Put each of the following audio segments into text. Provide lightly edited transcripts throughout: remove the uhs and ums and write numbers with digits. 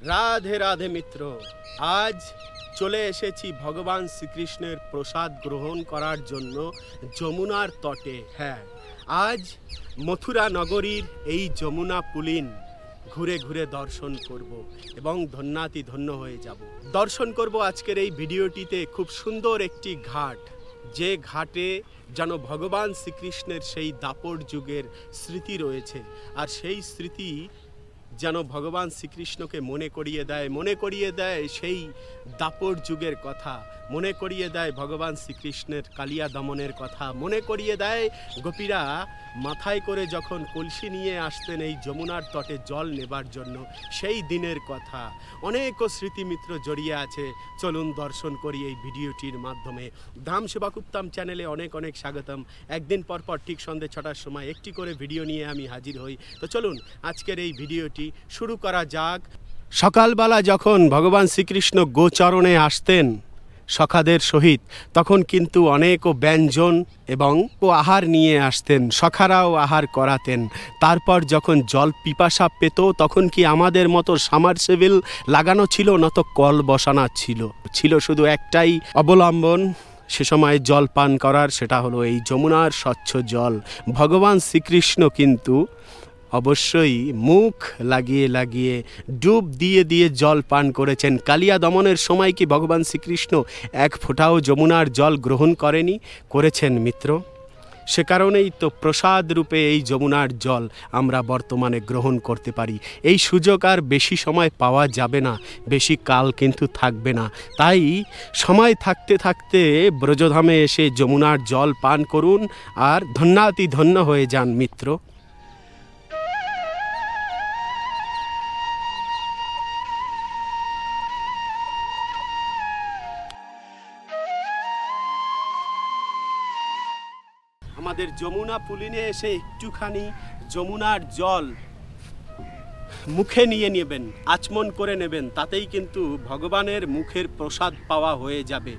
রাধে রাধে মিত্র, আজ চলে এসেছি ভগবান শ্রীকৃষ্ণের প্রসাদ গ্রহণ করার জন্য যমুনার তটে। হ্যাঁ, আজ মথুরা নগরীর এই যমুনা পুলিন ঘুরে ঘুরে দর্শন করব এবং ধন্যাতি ধন্য হয়ে যাব। দর্শন করব আজকের এই ভিডিওটিতে খুব সুন্দর একটি ঘাট, যে ঘাটে যেন ভগবান শ্রীকৃষ্ণের সেই দাপর যুগের স্মৃতি রয়েছে। আর সেই স্মৃতি যেন ভগবান শ্রীকৃষ্ণকে মনে করিয়ে দেয় সেই দাপর যুগের কথা, মনে করিয়ে দেয় ভগবান শ্রীকৃষ্ণের কালিয়া দমনের কথা, মনে করিয়ে দেয় গোপীরা মাথায় করে যখন কলসি নিয়ে আসতেন এই যমুনার তটে জল নেবার জন্য, সেই দিনের কথা। অনেকও স্মৃতিমিত্র জড়িয়ে আছে। চলুন দর্শন করি এই ভিডিওটির মাধ্যমে। ধাম সেবাকুপ্তাম চ্যানেলে অনেক অনেক স্বাগতম। একদিন পর পর ঠিক সন্ধ্যে 6টার সময় একটি করে ভিডিও নিয়ে আমি হাজির হই। তো চলুন আজকের এই ভিডিওটি শুরু করা যাক। সকালবেলা যখন ভগবান শ্রীকৃষ্ণ গোচরণে আসতেন সখাদের সহিত, তখন কিন্তু অনেক ব্যঞ্জন এবং আহার নিয়ে আসতেন, সখারাও আহার করাতেন। তারপর যখন জল পিপাসা পেত, তখন কি আমাদের মতো সামারসেবিল লাগানো ছিল না, তো কল বসানো ছিল শুধু একটাই অবলম্বন সে সময় জল পান করার, সেটা হলো এই যমুনার স্বচ্ছ জল। ভগবান শ্রীকৃষ্ণ কিন্তু অবশ্যই মুখ লাগিয়ে ডুব দিয়ে জল পান করেছেন। কালিয়া দমনের সময় কি ভগবান শ্রীকৃষ্ণ এক ফোঁটাও যমুনার জল গ্রহণ করেছেন মিত্র। সে কারণেই তো প্রসাদ রূপে এই যমুনার জল আমরা বর্তমানে গ্রহণ করতে পারি। এই সুযোগ আর বেশি সময় পাওয়া যাবে না, বেশি কাল কিন্তু থাকবে না। তাই সময় থাকতে থাকতে ব্রজধামে এসে যমুনার জল পান করুন আর ধন্যাতি ধন্য হয়ে যান মিত্র। আমাদের যমুনা পুলিনে এসে একটুখানি যমুনার জল মুখে নিয়ে নেবেন, আচমন করে নেবেন, তাতেই কিন্তু ভগবানের মুখের প্রসাদ পাওয়া হয়ে যাবে।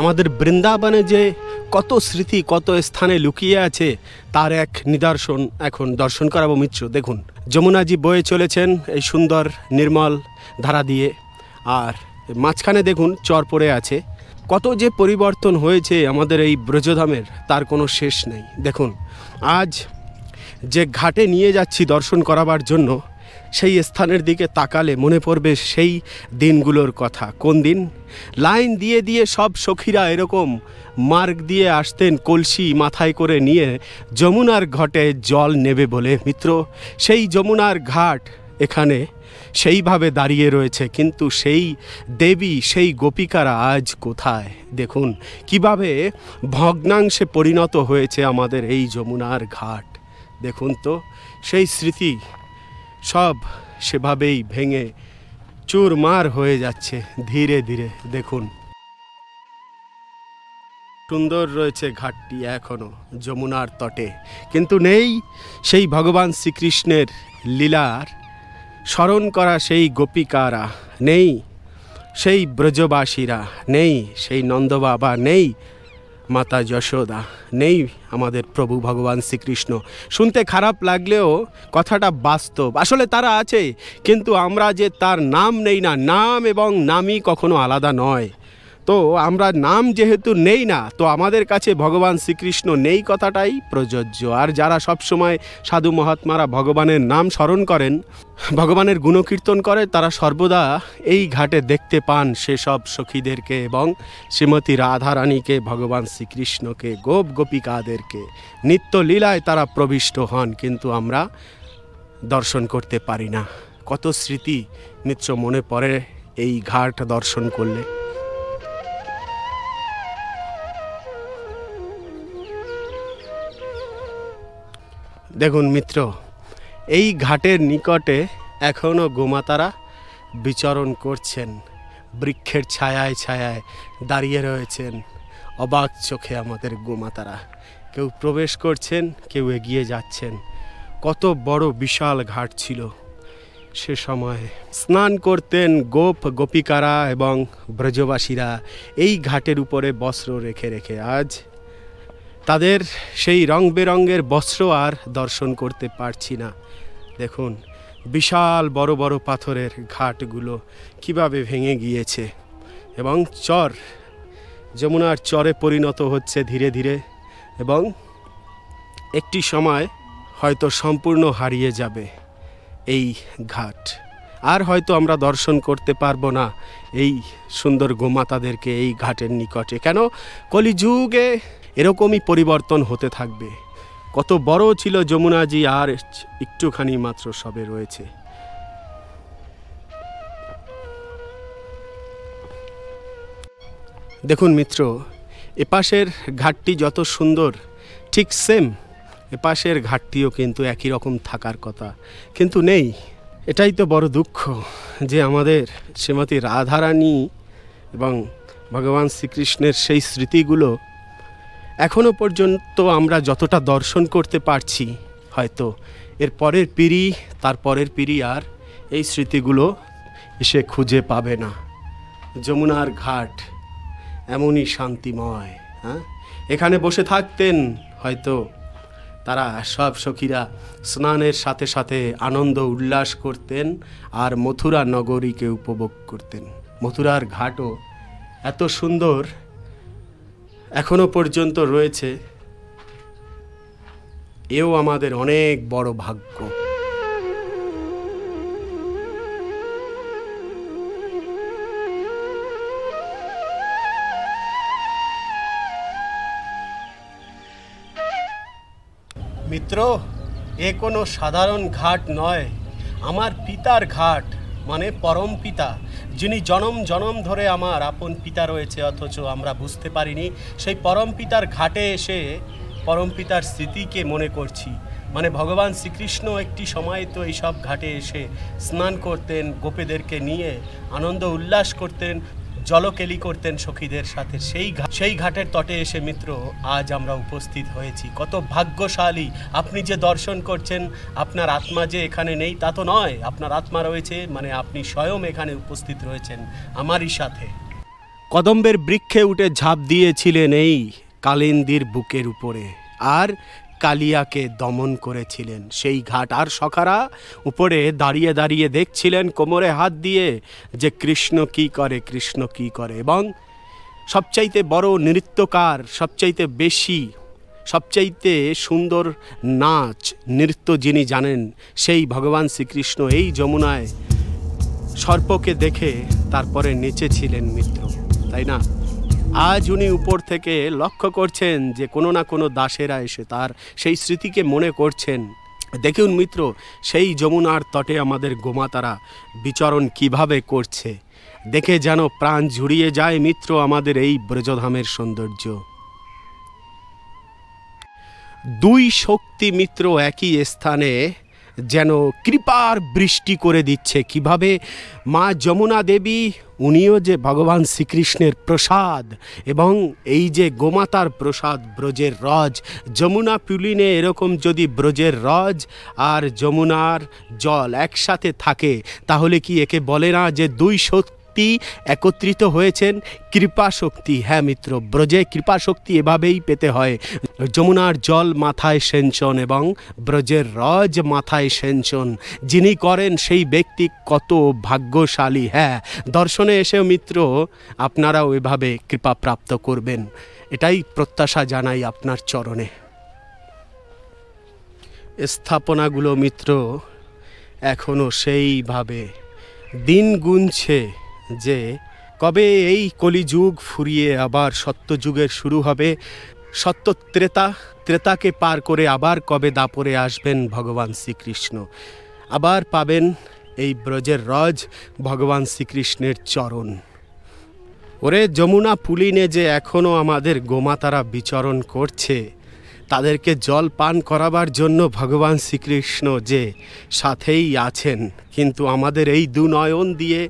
আমাদের বৃন্দাবনে যে কত স্মৃতি কত স্থানে লুকিয়ে আছে তার এক নিদর্শন এখন দর্শন করাবো মিত্র। দেখুন, যমুনাজি বয়ে চলেছেন এই সুন্দর নির্মল ধারা দিয়ে, আর মাঝখানে দেখুন চর পড়ে আছে। কত যে পরিবর্তন হয়েছে আমাদের এই ব্রজধামের, তার কোনো শেষ নেই। দেখুন, আজ যে ঘাটে নিয়ে যাচ্ছি দর্শন করাবার জন্য, সেই স্থানের দিকে তাকালে মনে পড়বে সেই দিনগুলোর কথা। কোন দিন? লাইন দিয়ে সব সখীরা এরকম মার্গ দিয়ে আসতেন কলসি মাথায় করে নিয়ে যমুনার ঘাটে জল নেবে বলে। মিত্র, সেই যমুনার ঘাট এখানে সেইভাবে দাঁড়িয়ে রয়েছে, কিন্তু সেই দেবী সেই গোপিকারা আজ কোথায়? দেখুন কিভাবে ভগ্নাংশে পরিণত হয়েছে আমাদের এই যমুনার ঘাট। দেখুন তো, সেই স্মৃতি সব সেভাবেই ভেঙে চুরমার হয়ে যাচ্ছে ধীরে ধীরে। দেখুন, সুন্দর রয়েছে ঘাটটি এখনো যমুনার তটে, কিন্তু নেই সেই ভগবান শ্রীকৃষ্ণের লীলার স্মরণ করা সেই গোপিকারা, নেই সেই ব্রজবাসীরা, নেই সেই নন্দবাবা, নেই মাতা যশোদা, নেই আমাদের প্রভু ভগবান শ্রীকৃষ্ণ। শুনতে খারাপ লাগলেও কথাটা বাস্তব। আসলে তারা আছে, কিন্তু আমরা যে তার নাম নেই না, নাম এবং নামই কখনো আলাদা নয়। তো আমরা নাম যেহেতু নেই না, তো আমাদের কাছে ভগবান শ্রীকৃষ্ণ নেই কথাটাই প্রযোজ্য। আর যারা সবসময় সাধু মহাত্মারা ভগবানের নাম স্মরণ করেন, ভগবানের গুণকীর্তন করে, তারা সর্বদা এই ঘাটে দেখতে পান সেসব সখীদেরকে এবং শ্রীমতী রাধারানীকে, ভগবান শ্রীকৃষ্ণকে, গোপিকাদেরকে। নিত্য লীলায় তারা প্রবিষ্ট হন, কিন্তু আমরা দর্শন করতে পারি না। কত স্মৃতি মিত্র মনে পড়ে এই ঘাট দর্শন করলে। দেখুন মিত্র, এই ঘাটের নিকটে এখনও গোমাতারা বিচরণ করছেন, বৃক্ষের ছায়ায় দাঁড়িয়ে রয়েছেন অবাক চোখে আমাদের গোমাতারা। কেউ প্রবেশ করছেন, কেউ এগিয়ে যাচ্ছেন। কত বড় বিশাল ঘাট ছিল সে সময়। স্নান করতেন গোপিকারা এবং ব্রজবাসীরা এই ঘাটের উপরে বস্ত্র রেখে। আজ তাদের সেই রং বেরঙের বস্ত্র আর দর্শন করতে পারছি না। দেখুন বিশাল বড় বড় পাথরের ঘাটগুলো কিভাবে ভেঙে গিয়েছে এবং চর, যমুনার চরে পরিণত হচ্ছে ধীরে ধীরে এবং একটি সময় হয়তো সম্পূর্ণ হারিয়ে যাবে এই ঘাট। আর হয়তো আমরা দর্শন করতে পারবো না এই সুন্দর গোমাতাদেরকে এই ঘাটের নিকটে। কেন? কলিযুগে এরকমই পরিবর্তন হতে থাকবে। কত বড় ছিল যমুনাজি আর একটুখানি মাত্র সবে রয়েছে। দেখুন মিত্র, এপাশের ঘাটটি যত সুন্দর ঠিক সেম এপাশের ঘাটটিও কিন্তু একই রকম থাকার কথা, কিন্তু নেই। এটাই তো বড় দুঃখ যে আমাদের শ্রীমতী রাধারানী এবং ভগবান শ্রীকৃষ্ণের সেই স্মৃতিগুলো এখনো পর্যন্ত আমরা যতটা দর্শন করতে পারছি, হয়তো এর পরের পিঁড়ি তার পরের পিঁড়ি আর এই স্মৃতিগুলো এসে খুঁজে পাবে না। যমুনার ঘাট এমনই শান্তিময়। হ্যাঁ, এখানে বসে থাকতেন হয়তো তারা সব সখীরা, স্নানের সাথে সাথে আনন্দ উল্লাস করতেন আর মথুরা নগরীকে উপভোগ করতেন। মথুরার ঘাটও এত সুন্দর এখনো পর্যন্ত রয়েছে, এও আমাদের অনেক বড় ভাগ্য। মিত্র, এ কোনো সাধারণ ঘাট নয়, আমার পিতার ঘাট, মানে পরম পিতা, যিনি জনম জনম ধরে আমার আপন পিতা রয়েছে অথচ আমরা বুঝতে পারিনি। সেই পরম পিতার ঘাটে এসে পরম পিতার স্মৃতিকে মনে করছি। মানে ভগবান শ্রীকৃষ্ণ একটি সময় তো এইসব ঘাটে এসে স্নান করতেন, গোপীদেরকে নিয়ে আনন্দ উল্লাস করতেন, জলকেলি করতেন সখীদের সাথে। সেই ঘাটের তটে এসে মিত্র আজ আমরা উপস্থিত হয়েছি। কত ভাগ্যশালী! আপনি যে দর্শন করছেন, আপনার আত্মা যে এখানে নেই তা তো নয়, আপনার আত্মা রয়েছে, মানে আপনি স্বয়ং এখানে উপস্থিত রয়েছেন আমারই সাথে। কদম্বের বৃক্ষে উঠে ঝাঁপ দিয়েছিলেন এই কালিন্দীর বুকের উপরে, আর কালিয়াকে দমন করেছিলেন সেই ঘাট। আর সখারা উপরে দাঁড়িয়ে দাঁড়িয়ে দেখছিলেন কোমরে হাত দিয়ে যে কৃষ্ণ কি করে, কৃষ্ণ কি করে। এবং সবচাইতে বড় নৃত্যকার, সবচাইতে বেশি, সবচাইতে সুন্দর নাচ নৃত্য যিনি জানেন, সেই ভগবান শ্রীকৃষ্ণ এই যমুনায় সর্পকে দেখে তারপরে নেচেছিলেন মিত্র, তাই না? আজ উনি উপর থেকে লক্ষ্য করছেন যে কোনো না কোনো দাসেরা এসে তার সেই স্মৃতিকে মনে করছেন। দেখুন মিত্র, সেই যমুনার তটে আমাদের গোমাতারা বিচরণ কিভাবে করছে, দেখে যেন প্রাণ জুড়িয়ে যায় মিত্র আমাদের এই ব্রজধামের সৌন্দর্য। দুই শক্তি মিত্র একই স্থানে যেন কৃপার বৃষ্টি করে দিচ্ছে। কিভাবে? মা যমুনা দেবী, উনিও যে ভগবান শ্রীকৃষ্ণের প্রসাদ, এবং এই যে গোমাতার প্রসাদ ব্রজের রজ, যমুনা পুলিনে এরকম যদি ব্রজের রজ আর যমুনার জল একসাথে থাকে, তাহলে কি একে বলে না যে দুই শক্তি একত্রিত হয়েছেন? কৃপা শক্তি। হ্যাঁ মিত্র, ব্রজে কৃপা শক্তি এভাবেই পেতে হয়। যমুনার জল মাথায় সেঞ্চন এবং ব্রজের রজ মাথায় সেঞ্চন যিনি করেন, সেই ব্যক্তি কত ভাগ্যশালী। হ্যাঁ, দর্শনে এসেও মিত্র আপনারাও এভাবে কৃপা প্রাপ্ত করবেন, এটাই প্রত্যাশা জানাই আপনার চরণে। স্থাপনাগুলো মিত্র এখনো সেইভাবে দিন গুনছে যে কবে এই কলিযুগ ফুরিয়ে আবার সত্যযুগের শুরু হবে, সত্য ত্রেতাকে পার করে আবার কবে দাপরে আসবেন ভগবান শ্রীকৃষ্ণ, আবার পাবেন এই ব্রজের রজ ভগবান শ্রীকৃষ্ণের চরণ। ওরে যমুনা পুলিনে যে এখনও আমাদের গোমাতারা বিচরণ করছে, তাদেরকে জল পান করাবার জন্য ভগবান শ্রীকৃষ্ণ যে সাথেই আছেন, কিন্তু আমাদের এই দুনয়ন দিয়ে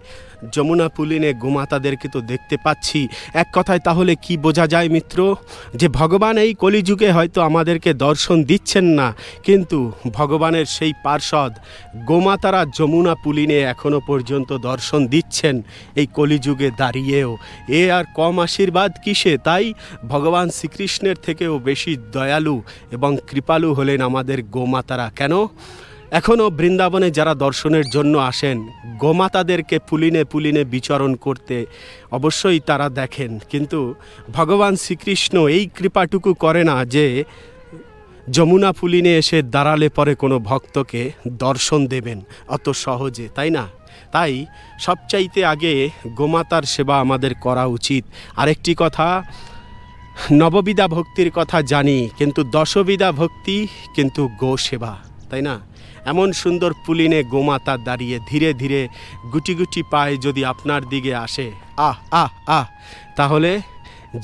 যমুনা পুলিনে গোমাতাদেরকে তো দেখতে পাচ্ছি। এক কথায় তাহলে কি বোঝা যায় মিত্র, যে ভগবান এই কলিযুগে হয়তো আমাদেরকে দর্শন দিচ্ছেন না, কিন্তু ভগবানের সেই পার্ষদ গোমাতারা যমুনা পুলিনে এখনো পর্যন্ত দর্শন দিচ্ছেন এই কলিযুগে দাঁড়িয়েও। এ আর কম আশীর্বাদ কিসে? তাই ভগবান শ্রীকৃষ্ণের থেকেও বেশি দয়ালু এবং কৃপালু হলেন আমাদের গোমাতারা। কেন? এখনও বৃন্দাবনে যারা দর্শনের জন্য আসেন, গোমাতাদেরকে পুলিনে পুলিনে বিচরণ করতে অবশ্যই তারা দেখেন, কিন্তু ভগবান শ্রীকৃষ্ণ এই কৃপাটুকু করে না যে যমুনা পুলিনে এসে দাঁড়ালে পরে কোনো ভক্তকে দর্শন দেবেন অত সহজে, তাই না? তাই সবচাইতে আগে গোমাতার সেবা আমাদের করা উচিত। আরেকটি কথা, নববিধা ভক্তির কথা জানি, কিন্তু দশবিধা ভক্তি কিন্তু গো সেবা, তাই না? এমন সুন্দর পুলিনে গোমাতা দাঁড়িয়ে ধীরে ধীরে গুটি গুটি পায়ে যদি আপনার দিকে আসে, আহ আহ আহ, তাহলে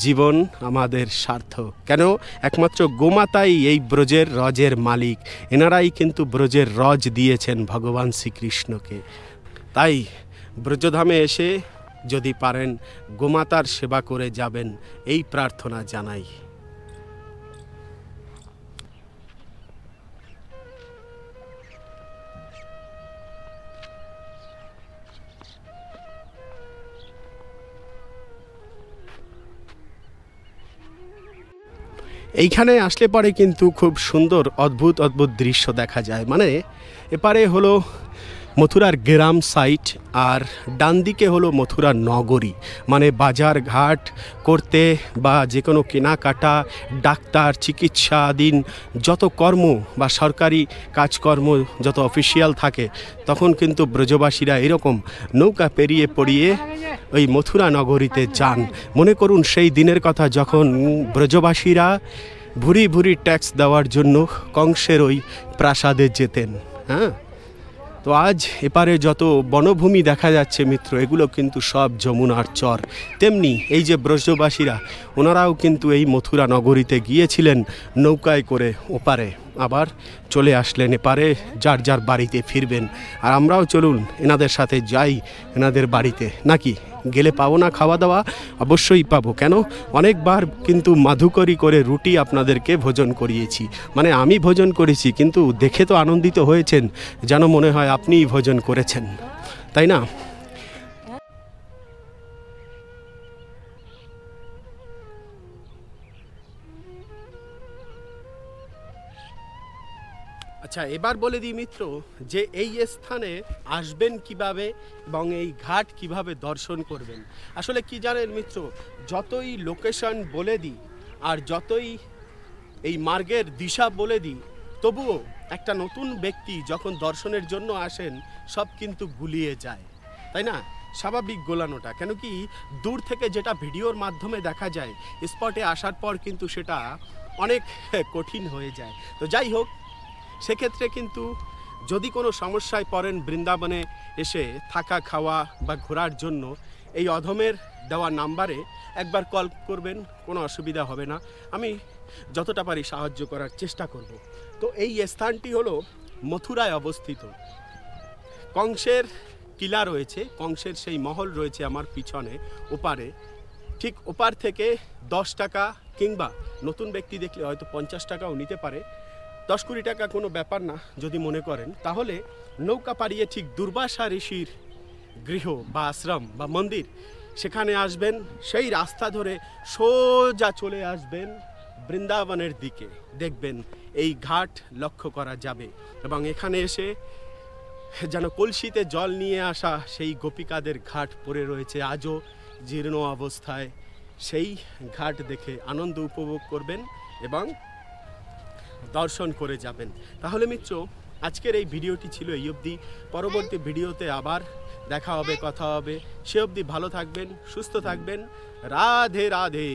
জীবন আমাদের সার্থক। কেন? একমাত্র গোমাতাই এই ব্রজের রজের মালিক, এনারাই কিন্তু ব্রজের রজ দিয়েছেন ভগবান শ্রীকৃষ্ণকে। তাই ব্রজধামে এসে যদি পারেন গোমাতার সেবা করে যাবেন, এই প্রার্থনা জানাই। এইখানে আসলে পরে কিন্তু খুব সুন্দর অদ্ভুত অদ্ভুত দৃশ্য দেখা যায়। মানে এপারে হলো মথুরার গ্রাম সাইট, আর ডান দিকে হলো মথুরার নগরী। মানে বাজার ঘাট করতে বা যে কোনো কেনাকাটা, ডাক্তার, চিকিৎসা আদিন যত কর্ম বা সরকারি কাজকর্ম যত অফিসিয়াল থাকে, তখন কিন্তু ব্রজবাসীরা এরকম নৌকা পেরিয়ে পড়িয়ে ওই মথুরা নগরীতে যান। মনে করুন সেই দিনের কথা যখন ব্রজবাসীরা ভুরি ভুরি ট্যাক্স দেওয়ার জন্য কংসের ওই প্রাসাদে যেতেন। হ্যাঁ, তো আজ এপারে যত বনভূমি দেখা যাচ্ছে মিত্র, এগুলো কিন্তু সব যমুনার চর। তেমনি এই যে ব্রজবাসীরা, ওনারাও কিন্তু এই মথুরা নগরীতে গিয়েছিলেন নৌকায় করে ওপারে, আবার চলে আসলেন এপারে, যার যার বাড়িতে ফিরবেন। আর আমরাও চলুন এনাদের সাথে যাই এনাদের বাড়িতে, নাকি? গেলে পাবো না খাওয়া দাওয়া? অবশ্যই পাবো। কেন? অনেকবার কিন্তু মাধুকরী করে রুটি আপনাদেরকে ভোজন করিয়েছি, মানে আমি ভোজন করেছি, কিন্তু দেখে তো আনন্দিত হয়েছেন, যেন মনে হয় আপনিই ভোজন করেছেন, তাই না? আচ্ছা, এবার বলে দিই মিত্র যে এই স্থানে আসবেন কিভাবে এবং এই ঘাট কিভাবে দর্শন করবেন। আসলে কি জানেন মিত্র, যতই লোকেশন বলে দিই আর যতই এই মার্গের দিশা বলে দিই, তবুও একটা নতুন ব্যক্তি যখন দর্শনের জন্য আসেন, সব কিন্তু গুলিয়ে যায়, তাই না? স্বাভাবিক গোলানোটা, কেন কি দূর থেকে যেটা ভিডিওর মাধ্যমে দেখা যায়, স্পটে আসার পর কিন্তু সেটা অনেক কঠিন হয়ে যায়। তো যাই হোক, সেক্ষেত্রে কিন্তু যদি কোনো সমস্যায় পড়েন বৃন্দাবনে এসে থাকা খাওয়া বা ঘোরার জন্য, এই অধমের দেওয়া নাম্বারে একবার কল করবেন, কোনো অসুবিধা হবে না, আমি যতটা পারি সাহায্য করার চেষ্টা করব। তো এই স্থানটি হলো মথুরায় অবস্থিত। কংসের কিলা রয়েছে, কংসের সেই মহল রয়েছে আমার পিছনে ওপারে। ঠিক ওপার থেকে 10 টাকা, কিংবা নতুন ব্যক্তি দেখলে হয়তো 50 টাকাও নিতে পারে, 10-20 টাকা কোনো ব্যাপার না যদি মনে করেন, তাহলে নৌকা পাড়িয়ে ঠিক দুর্বাসা ঋষির গৃহ বা আশ্রম বা মন্দির, সেখানে আসবেন। সেই রাস্তা ধরে সোজা চলে আসবেন বৃন্দাবনের দিকে, দেখবেন এই ঘাট লক্ষ্য করা যাবে। এবং এখানে এসে যেন কলসিতে জল নিয়ে আসা সেই গোপিকাদের ঘাট পড়ে রয়েছে আজও জীর্ণ অবস্থায়, সেই ঘাট দেখে আনন্দ উপভোগ করবেন এবং দর্শন করে যাবেন। তাহলে মিত্র, আজকের এই ভিডিওটি ছিল এই অবধি। পরবর্তী ভিডিওতে আবার দেখা হবে, কথা হবে। সে অবধি ভালো থাকবেন, সুস্থ থাকবেন। রাধে রাধে।